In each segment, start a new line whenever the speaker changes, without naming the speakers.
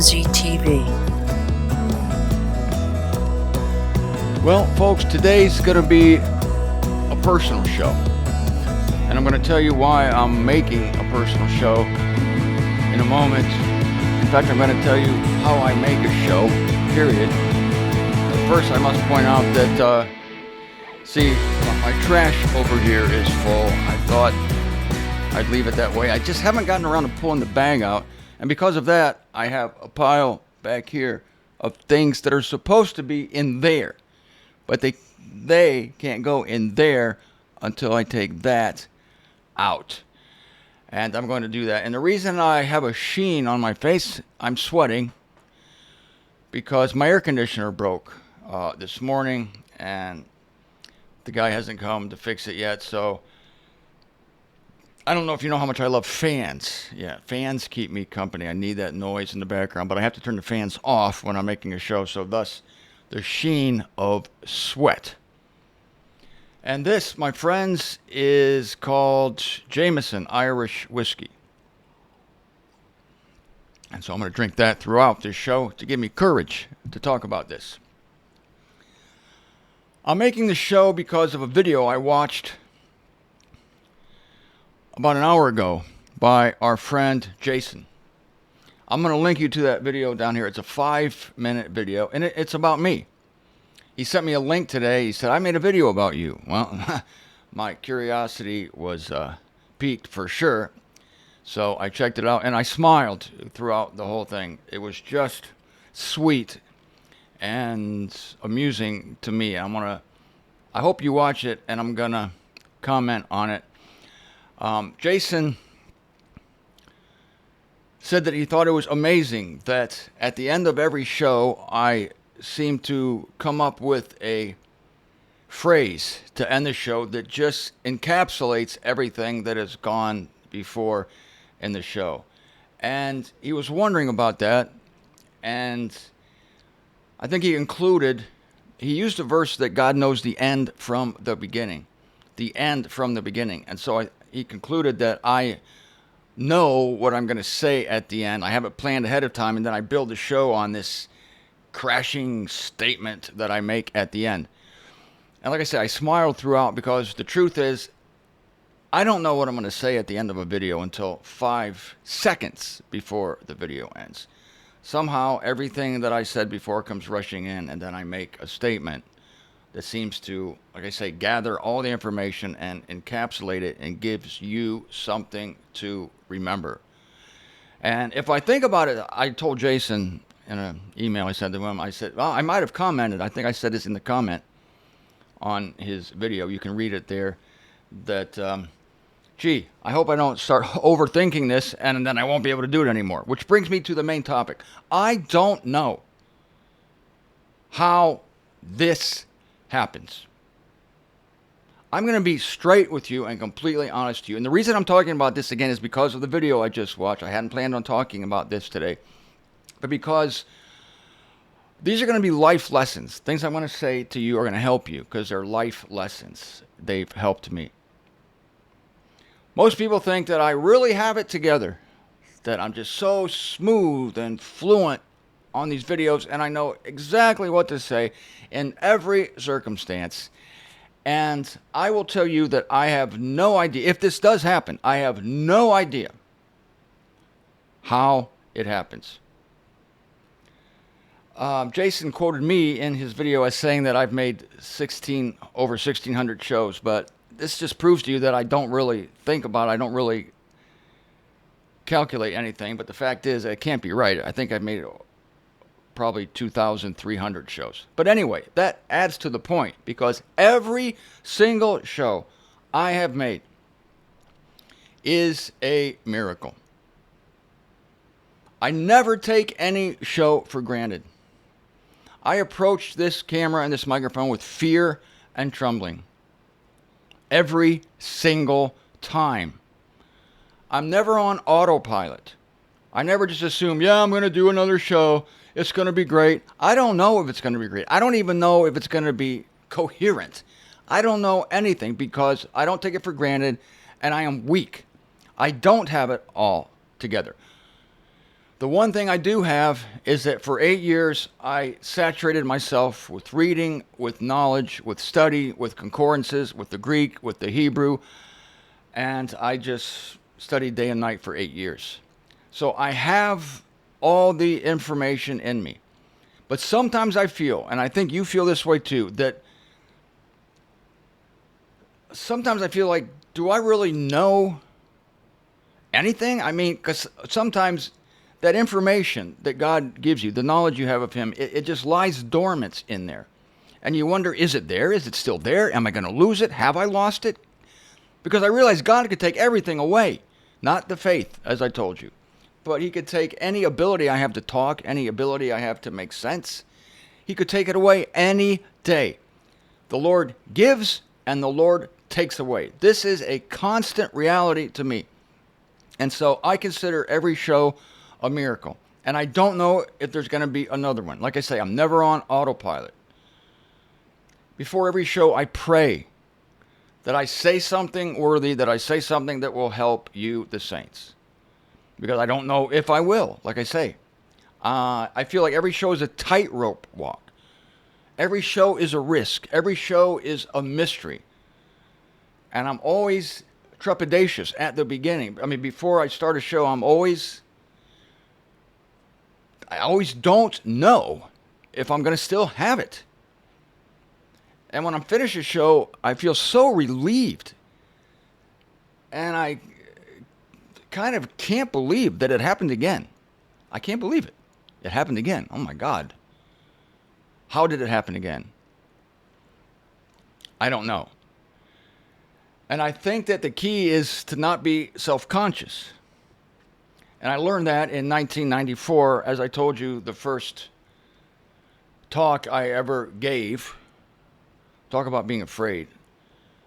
MZTV.
Well, folks, today's going to be a personal show. And I'm going to tell you why I'm making a personal show in a moment. In fact, I'm going to tell you how I make a show, period. But first, I must point out that, see, my trash over here is full. I thought I'd leave it that way. I just haven't gotten around to pulling the bag out. And because of that, I have a pile back here of things that are supposed to be in there. But they can't go in there until I take that out. And I'm going to do that. And the reason I have a sheen on my face, I'm sweating, because my air conditioner broke this morning, and the guy hasn't come to fix it yet. So I don't know if you know how much I love fans. Yeah, fans keep me company. I need that noise in the background, but I have to turn the fans off when I'm making a show, so thus the sheen of sweat. And this, my friends, is called Jameson Irish Whiskey. And so I'm going to drink that throughout this show to give me courage to talk about this. I'm making the show because of a video I watched about an hour ago by our friend Jason. I'm going to link you to that video down here. It's a 5-minute video, and it's about me. He sent me a link today. He said, I made a video about you. Well, my curiosity was piqued for sure. So I checked it out, and I smiled throughout the whole thing. It was just sweet and amusing to me. I hope you watch it, and I'm going to comment on it. Jason said that he thought it was amazing that at the end of every show, I seem to come up with a phrase to end the show that just encapsulates everything that has gone before in the show. And he was wondering about that, and I think he used a verse that God knows the end from the beginning. The end from the beginning. And so he concluded that I know what I'm going to say at the end. I have it planned ahead of time, and then I build the show on this crashing statement that I make at the end. And like I said, I smiled throughout because the truth is, I don't know what I'm going to say at the end of a video until 5 seconds before the video ends. Somehow, everything that I said before comes rushing in, and then I make a statement that seems to, like I say, gather all the information and encapsulate it and gives you something to remember. And if I think about it, I told Jason in an email I sent to him, I said, well, I might have commented, I think I said this in the comment on his video, you can read it there, that, gee, I hope I don't start overthinking this and then I won't be able to do it anymore. Which brings me to the main topic. I don't know how this happens. I'm going to be straight with you and completely honest to you. And the reason I'm talking about this again is because of the video I just watched. I hadn't planned on talking about this today, but because these are going to be life lessons. Things I want to say to you are going to help you because they're life lessons. They've helped me. Most people think that I really have it together, that I'm just so smooth and fluent on these videos, and I know exactly what to say in every circumstance. And I will tell you that I have no idea, if this does happen, I have no idea how it happens. Jason quoted me in his video as saying that I've made over 1,600 shows, but this just proves to you that I don't really think about it. I don't really calculate anything, but the fact is, it can't be right. I think I've made probably 2,300 shows. But anyway, that adds to the point, because every single show I have made is a miracle. I never take any show for granted. I approach this camera and this microphone with fear and trembling. Every single time. I'm never on autopilot. I never just assume, yeah, I'm going to do another show. It's going to be great. I don't know if it's going to be great. I don't even know if it's going to be coherent. I don't know anything because I don't take it for granted and I am weak. I don't have it all together. The one thing I do have is that for 8 years, I saturated myself with reading, with knowledge, with study, with concordances, with the Greek, with the Hebrew, and I just studied day and night for 8 years. So I have all the information in me. But sometimes I feel, and I think you feel this way too, that sometimes I feel like, do I really know anything? I mean, because sometimes that information that God gives you, the knowledge you have of Him, it just lies dormant in there. And you wonder, is it there? Is it still there? Am I going to lose it? Have I lost it? Because I realize God could take everything away, not the faith, as I told you. But He could take any ability I have to talk, any ability I have to make sense. He could take it away any day. The Lord gives and the Lord takes away. This is a constant reality to me. And so I consider every show a miracle. And I don't know if there's going to be another one. Like I say, I'm never on autopilot. Before every show, I pray that I say something worthy, that I say something that will help you, the saints. Because I don't know if I will, like I say. I feel like every show is a tightrope walk. Every show is a risk. Every show is a mystery. And I'm always trepidatious at the beginning. I mean, before I start a show, I always don't know if I'm going to still have it. And when I finish a show, I feel so relieved. And I kind of can't believe that it happened again. I can't believe it. It happened again. Oh my God. How did it happen again? I don't know. And I think that the key is to not be self-conscious. And I learned that in 1994, as I told you, the first talk I ever gave. Talk about being afraid.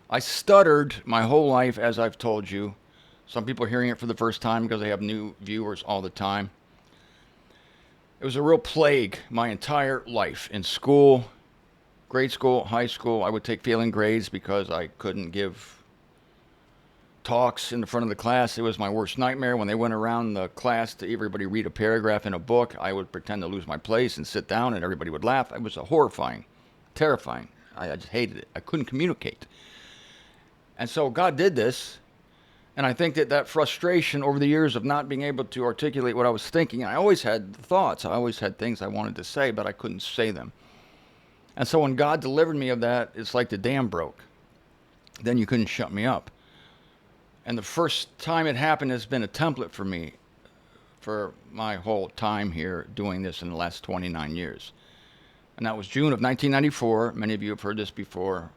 I stuttered my whole life, as I've told you. Some people are hearing it for the first time because they have new viewers all the time. It was a real plague my entire life. In school, grade school, high school, I would take failing grades because I couldn't give talks in the front of the class. It was my worst nightmare. When they went around the class to everybody read a paragraph in a book, I would pretend to lose my place and sit down and everybody would laugh. It was horrifying, terrifying. I just hated it. I couldn't communicate. And so God did this. And I think that frustration over the years of not being able to articulate what I was thinking, I always had thoughts. I always had things I wanted to say, but I couldn't say them. And so when God delivered me of that, it's like the dam broke. Then you couldn't shut me up. And the first time it happened has been a template for me for my whole time here doing this in the last 29 years. And that was June of 1994. Many of you have heard this before.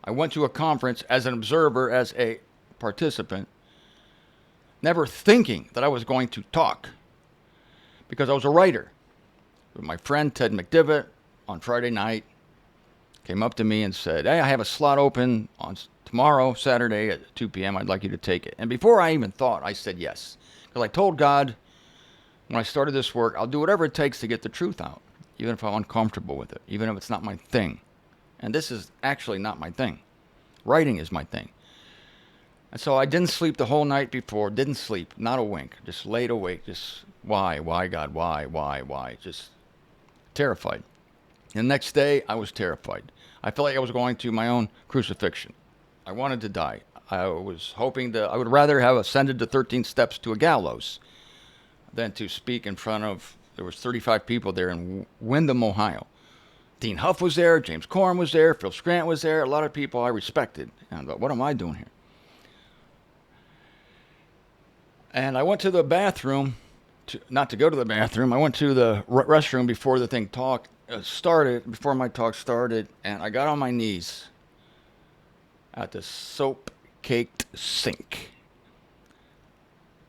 I went to a conference as an observer, as a participant, never thinking that I was going to talk because I was a writer. My friend Ted McDivitt on Friday night came up to me and said, "Hey, I have a slot open on tomorrow, Saturday at 2 p.m. I'd like you to take it." And before I even thought, I said yes. Because I told God when I started this work, I'll do whatever it takes to get the truth out, even if I'm uncomfortable with it, even if it's not my thing. And this is actually not my thing. Writing is my thing. And so I didn't sleep the whole night before, didn't sleep, not a wink, just laid awake, just why God, why, just terrified. And the next day, I was terrified. I felt like I was going to my own crucifixion. I wanted to die. I was hoping I would rather have ascended the 13 steps to a gallows than to speak in front of, there was 35 people there in Windham, Ohio. Dean Huff was there, James Corn was there, Phil Scranton was there, a lot of people I respected. And I thought, what am I doing here? And I went to the bathroom, not to go to the bathroom, I went to the restroom before the thing started, before my talk started, and I got on my knees at the soap-caked sink.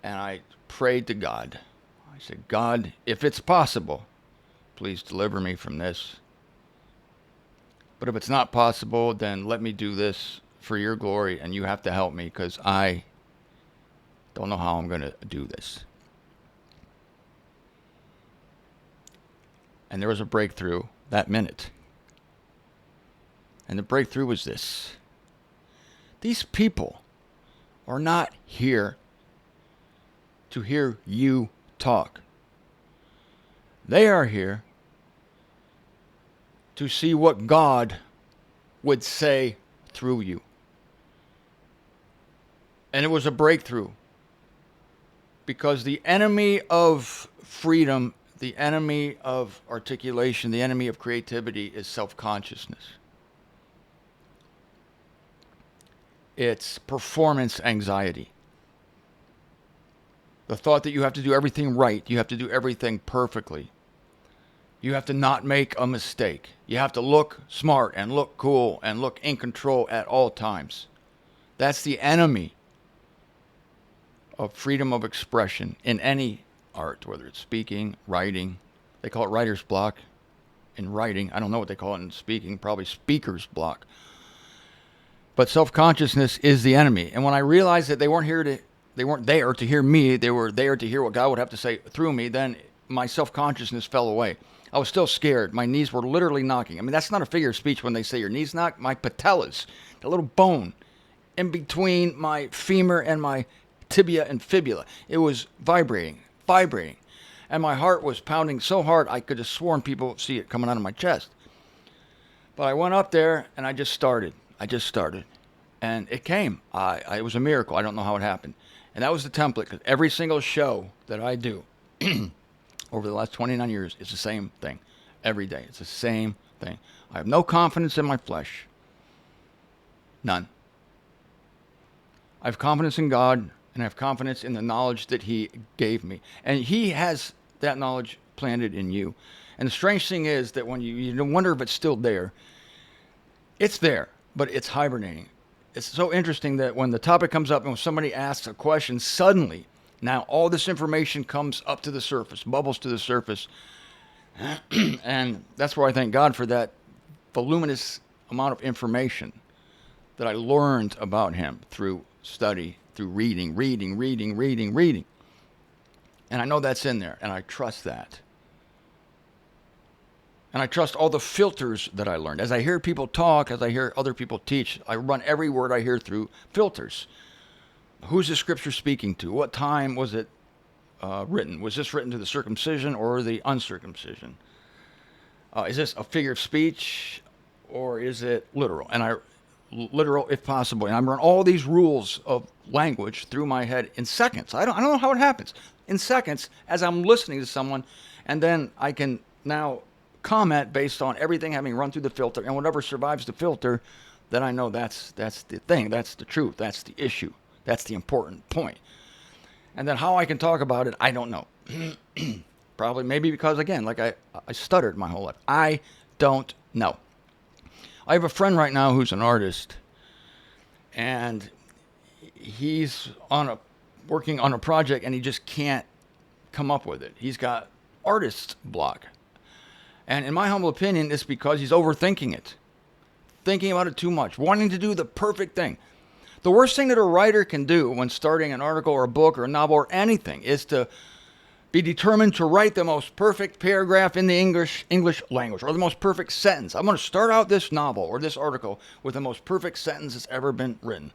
And I prayed to God. I said, God, if it's possible, please deliver me from this. But if it's not possible, then let me do this for your glory, and you have to help me because I don't know how I'm going to do this. And there was a breakthrough that minute. And the breakthrough was this. These people are not here to hear you talk. They are here to see what God would say through you. And it was a breakthrough, because the enemy of freedom, the enemy of articulation, the enemy of creativity is self-consciousness. It's performance anxiety. The thought that you have to do everything right, you have to do everything perfectly. You have to not make a mistake. You have to look smart and look cool and look in control at all times. That's the enemy of freedom of expression in any art, whether it's speaking, writing. They call it writer's block in writing. I don't know what they call it in speaking, probably speaker's block. But self-consciousness is the enemy. And when I realized that they weren't there to hear me, they were there to hear what God would have to say through me, then my self-consciousness fell away. I was still scared. My knees were literally knocking. I mean, that's not a figure of speech when they say your knees knock. My patellas, the little bone in between my femur and my tibia and fibula, it was vibrating. And my heart was pounding so hard I could have sworn people would see it coming out of my chest. But I went up there and I just started. And it came. It was a miracle. I don't know how it happened. And that was the template, because every single show that I do over the last 29 years is the same thing. Every day. It's the same thing. I have no confidence in my flesh. None. I have confidence in God, and I have confidence in the knowledge that He gave me. And He has that knowledge planted in you. And the strange thing is that when you wonder if it's still there, it's there, but it's hibernating. It's so interesting that when the topic comes up and when somebody asks a question, suddenly, now all this information comes up to the surface, bubbles to the surface. And that's where I thank God for that voluminous amount of information that I learned about Him through study, through reading. And I know that's in there, and I trust that. And I trust all the filters that I learned. As I hear people talk, as I hear other people teach, I run every word I hear through filters. Who's the scripture speaking to? What time was it written? Was this written to the circumcision or the uncircumcision? Is this a figure of speech or is it literal? And literal if possible. And I run all these rules of language through my head in seconds. I don't know how it happens. In seconds, as I'm listening to someone, and then I can now comment based on everything having run through the filter, and whatever survives the filter, then I know that's the thing, that's the truth, that's the issue, that's the important point. And then how I can talk about it, I don't know. Probably maybe because, again, like I stuttered my whole life. I don't know. I have a friend right now who's an artist, and he's working on a project, and he just can't come up with it. He's got artist block. And in my humble opinion, it's because he's overthinking it. Thinking about it too much. Wanting to do the perfect thing. The worst thing that a writer can do when starting an article or a book or a novel or anything is to be determined to write the most perfect paragraph in the English language, or the most perfect sentence. I'm going to start out this novel or this article with the most perfect sentence that's ever been written.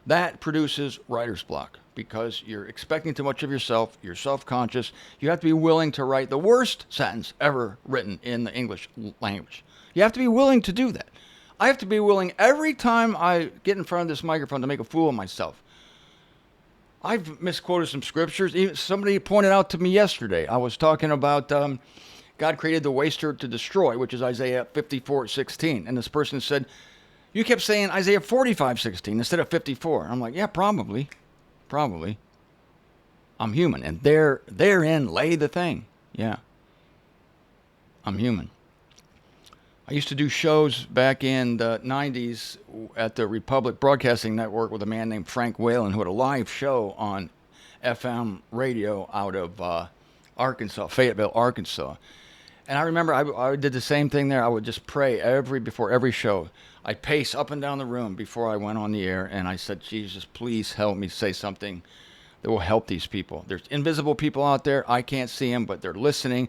That produces writer's block, because you're expecting too much of yourself, you're self-conscious, you have to be willing to write the worst sentence ever written in the English language. You have to be willing to do that. I have to be willing every time I get in front of this microphone to make a fool of myself. I've misquoted some scriptures. Even somebody pointed out to me yesterday, I was talking about God created the waster to destroy, which is Isaiah 54:16. And this person said, you kept saying Isaiah 45:16 instead of 54. I'm like, yeah, probably. I'm human, and therein lay the thing. Yeah, I'm human. I used to do shows back in the 90s at the Republic Broadcasting Network with a man named Frank Whalen, who had a live show on FM radio out of Arkansas, Fayetteville, Arkansas. And I remember I did the same thing there. I would just pray before every show. I'd pace up and down the room before I went on the air, and I said, Jesus, please help me say something that will help these people. There's invisible people out there. I can't see them, but they're listening.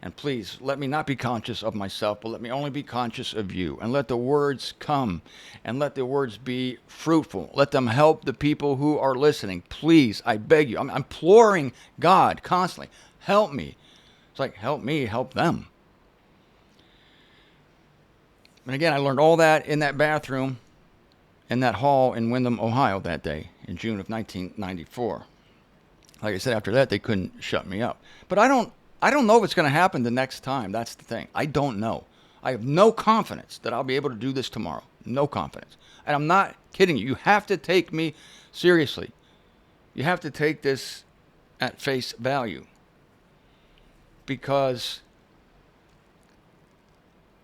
And please, let me not be conscious of myself, but let me only be conscious of you. And let the words come, and let the words be fruitful. Let them help the people who are listening. Please, I beg you. I'm imploring God constantly. Help me It's like, help me, help them. And again, I learned all that in that bathroom, in that hall in Windham, Ohio that day in June of 1994. Like I said, after that, they couldn't shut me up. But I don't know if it's going to happen the next time. That's the thing. I don't know. I have no confidence that I'll be able to do this tomorrow. No confidence. And I'm not kidding you. You have to take me seriously. You have to take this at face value. Because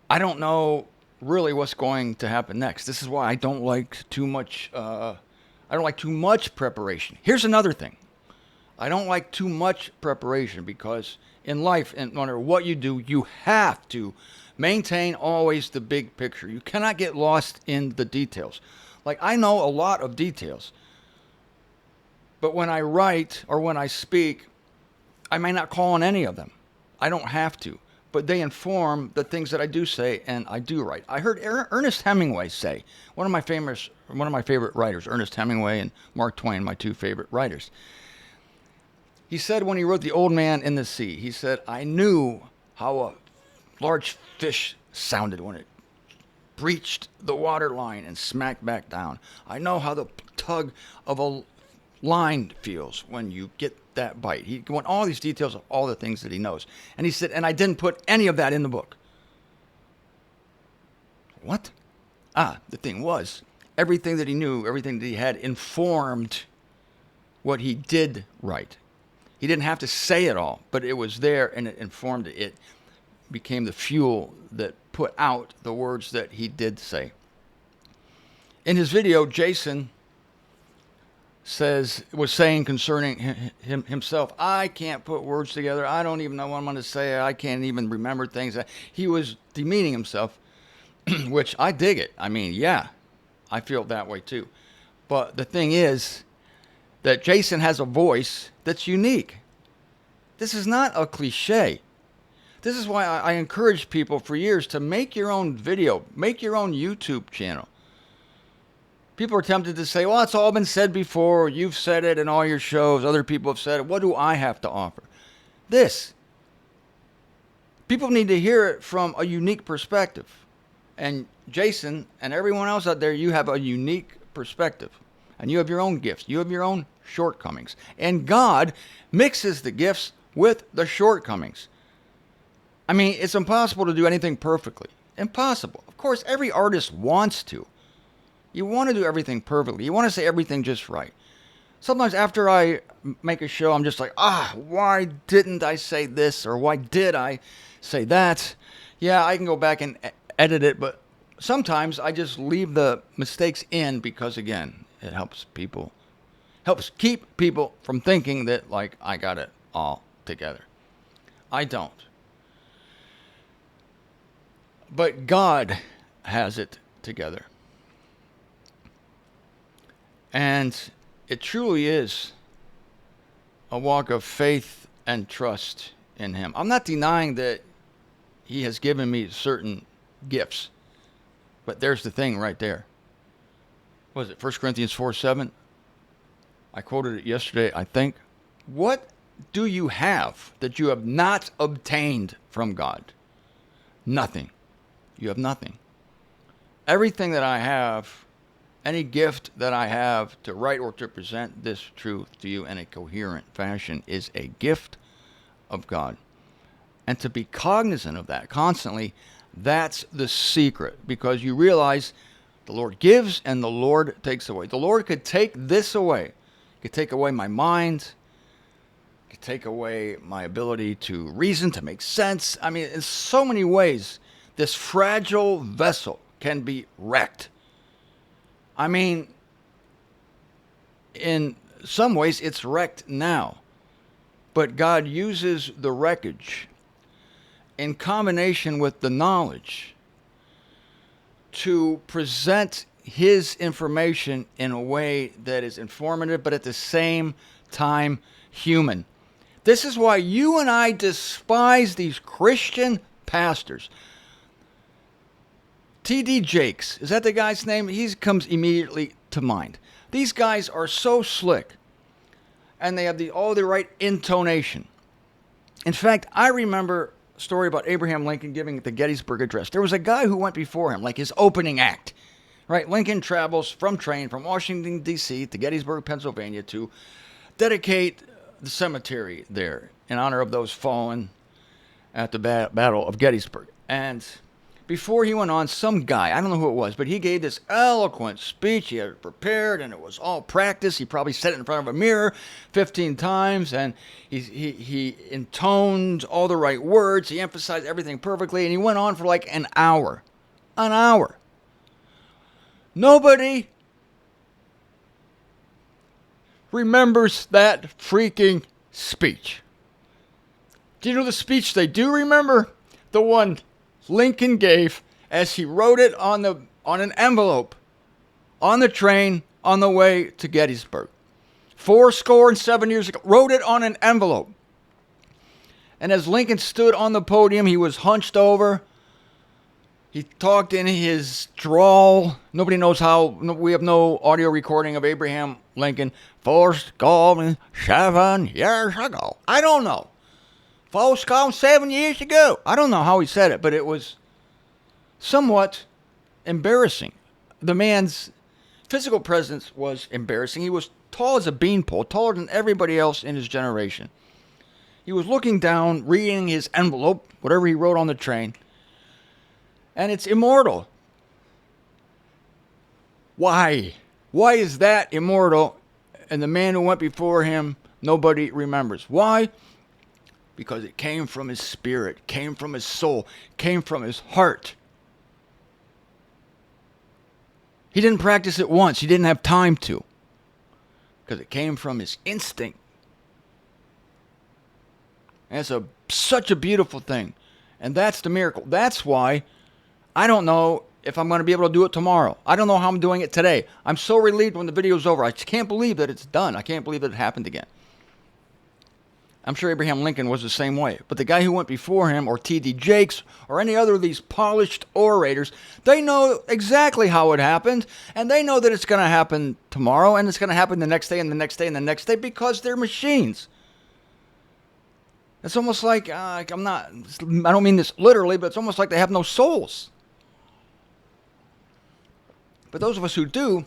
I don't know really what's going to happen next. This is why I don't like too much preparation. Here's another thing. I don't like too much preparation because in life, and no matter what you do, you have to maintain always the big picture. You cannot get lost in the details. Like, I know a lot of details, but when I write or when I speak, I may not call on any of them. I don't have to, but they inform the things that I do say and I do write. I heard Ernest Hemingway say, one of my favorite writers, Ernest Hemingway and Mark Twain, my two favorite writers. He said when he wrote The Old Man in the Sea, he said, I knew how a large fish sounded when it breached the water line and smacked back down. I know how the tug of a line feels when you get that bite. He went all these details of all the things that he knows. And he said, and I didn't put any of that in the book. What? The thing was, everything that he knew, everything that he had informed what he did write. He didn't have to say it all, but it was there and it informed it. It became the fuel that put out the words that he did say. In his video, Jason was saying concerning himself, I can't put words together. I don't even know what I'm going to say. I can't even remember things. He was demeaning himself, which I dig it. I mean, yeah, I feel that way too. But the thing is that Jason has a voice that's unique. This is not a cliche. This is why I encourage people for years to make your own video, make your own YouTube channel. People are tempted to say, well, it's all been said before. You've said it in all your shows. Other people have said it. What do I have to offer? This. People need to hear it from a unique perspective. And Jason and everyone else out there, you have a unique perspective. And you have your own gifts. You have your own shortcomings. And God mixes the gifts with the shortcomings. I mean, it's impossible to do anything perfectly. Impossible. Of course, every artist wants to. You want to do everything perfectly. You want to say everything just right. Sometimes after I make a show, I'm just like, why didn't I say this? Or why did I say that? Yeah, I can go back and edit it, but sometimes I just leave the mistakes in because, again, it helps keep people from thinking that, like, I got it all together. I don't. But God has it together. And it truly is a walk of faith and trust in Him. I'm not denying that He has given me certain gifts. But there's the thing right there. What is it, 1 Corinthians 4:7? I quoted it yesterday, I think. What do you have that you have not obtained from God? Nothing. You have nothing. Everything that I have, any gift that I have to write or to present this truth to you in a coherent fashion is a gift of God. And to be cognizant of that constantly, that's the secret. Because you realize the Lord gives and the Lord takes away. The Lord could take this away. He could take away my mind. He could take away my ability to reason, to make sense. I mean, in so many ways, this fragile vessel can be wrecked. I mean, in some ways, it's wrecked now. But God uses the wreckage in combination with the knowledge to present His information in a way that is informative, but at the same time, human. This is why you and I despise these Christian pastors. T.D. Jakes, is that the guy's name? He comes immediately to mind. These guys are so slick, and they have all the right intonation. In fact, I remember a story about Abraham Lincoln giving the Gettysburg Address. There was a guy who went before him, like his opening act. Right? Lincoln travels from train from Washington, D.C. to Gettysburg, Pennsylvania to dedicate the cemetery there in honor of those fallen at the Battle of Gettysburg. And before he went on, some guy, I don't know who it was, but he gave this eloquent speech. He had it prepared, and it was all practice. He probably said it in front of a mirror 15 times, and he intoned all the right words. He emphasized everything perfectly, and he went on for like an hour. An hour. Nobody remembers that freaking speech. Do you know the speech they do remember? The one Lincoln gave as he wrote it on an envelope on the train on the way to Gettysburg. 7 years ago, wrote it on an envelope. And as Lincoln stood on the podium, he was hunched over. He talked in his drawl. Nobody knows how. We have no audio recording of Abraham Lincoln. 7 years ago. I don't know. 7 years ago. I don't know how he said it, but it was somewhat embarrassing. The man's physical presence was embarrassing. He was tall as a beanpole, taller than everybody else in his generation. He was looking down, reading his envelope, whatever he wrote on the train. And it's immortal. Why? Why is that immortal? And the man who went before him, nobody remembers. Why? Because it came from his spirit, came from his soul, came from his heart. He didn't practice it once. He didn't have time to. Because it came from his instinct. And it's such a beautiful thing. And that's the miracle. That's why I don't know if I'm going to be able to do it tomorrow. I don't know how I'm doing it today. I'm so relieved when the video's over. I just can't believe that it's done. I can't believe that it happened again. I'm sure Abraham Lincoln was the same way. But the guy who went before him, or T.D. Jakes, or any other of these polished orators, they know exactly how it happened, and they know that it's going to happen tomorrow, and it's going to happen the next day, and the next day, and the next day, because they're machines. It's almost like, I don't mean this literally, but it's almost like they have no souls. But those of us who do,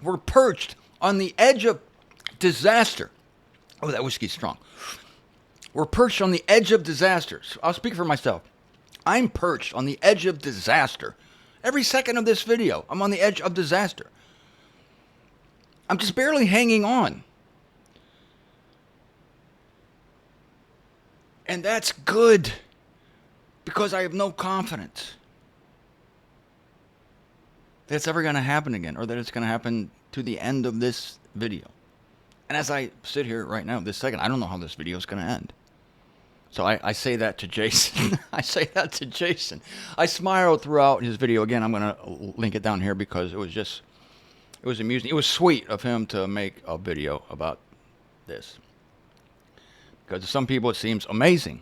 we're perched on the edge of disaster. Oh, that whiskey's strong. We're perched on the edge of disaster. I'll speak for myself. I'm perched on the edge of disaster. Every second of this video, I'm on the edge of disaster. I'm just barely hanging on. And that's good, because I have no confidence that it's ever going to happen again, or that it's going to happen to the end of this video. And as I sit here right now, this second, I don't know how this video is going to end. So I say that to Jason. I say that to Jason. I smiled throughout his video. Again, I'm going to link it down here because it was amusing. It was sweet of him to make a video about this. Because to some people it seems amazing.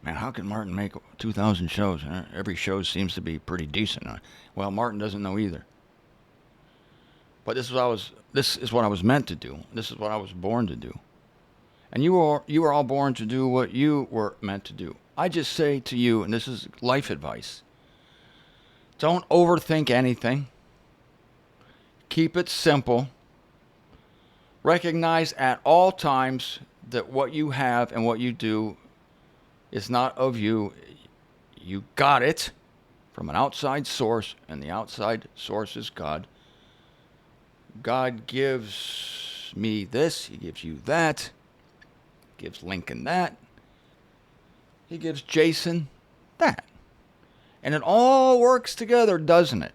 Man, how can Martin make 2,000 shows? Every show seems to be pretty decent. Well, Martin doesn't know either. But this is what I was meant to do. This is what I was born to do. And you are all born to do what you were meant to do. I just say to you, and this is life advice, don't overthink anything. Keep it simple. Recognize at all times that what you have and what you do is not of you. You got it from an outside source, and the outside source is God. God gives me this, he gives you that, gives Lincoln that, he gives Jason that. And it all works together, doesn't it?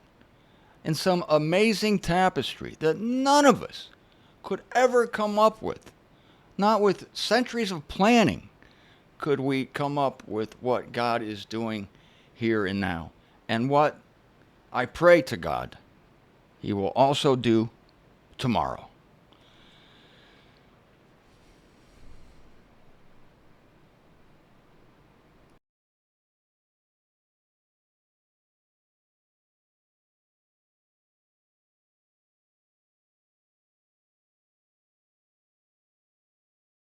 In some amazing tapestry that none of us could ever come up with. Not with centuries of planning could we come up with what God is doing here and now. And what I pray to God, he will also do tomorrow.